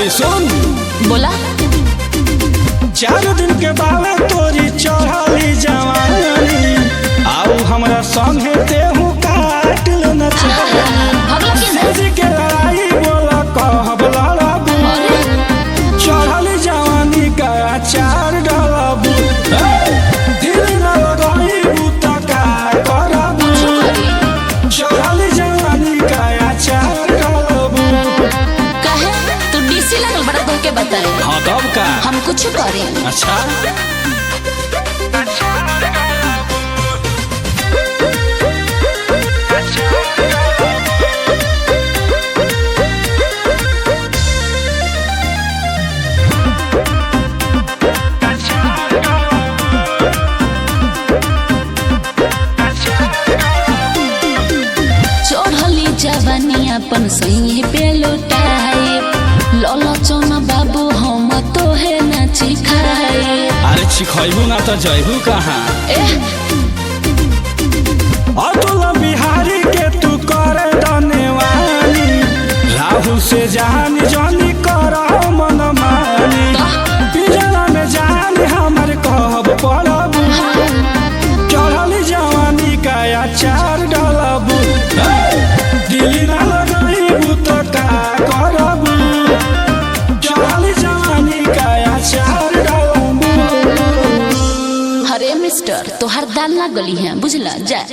पगली सुन बोला 4 दिन के बावे तोरी चढ़ली जवानी आऊ हमरा संगे तेहू काट लो न भगला के सजी के लड़ाई बोला कहब लड़ाबू चढ़ली जवानी का अचार डलबू दिल न लगाईबू त का करबू चढ़ली जवानी का अचार डलबू कहे तू डीसी लागल बड़ा कह के बताए। हाँ तब का हम कुछ करें। अच्छा चढ़ली जवानी अपन सही पे लौटाए ललचन बाबू हम तो है नाची खाए। अरे चिखैबू ना तो जैबू कहाँ अतुल बिहारी के तू कर धन्यवानी राहुल से जान जानी कर मन मानी पिजरा में जान हमर कहब पड़बू चढ़ली जवानी का अचार डलबू दिल ना लगाईबू तो का करबू चढ़ली जवानी का अचार डलबू। अरे मिस्टर तोहर दाल ना गली है बुझला जा।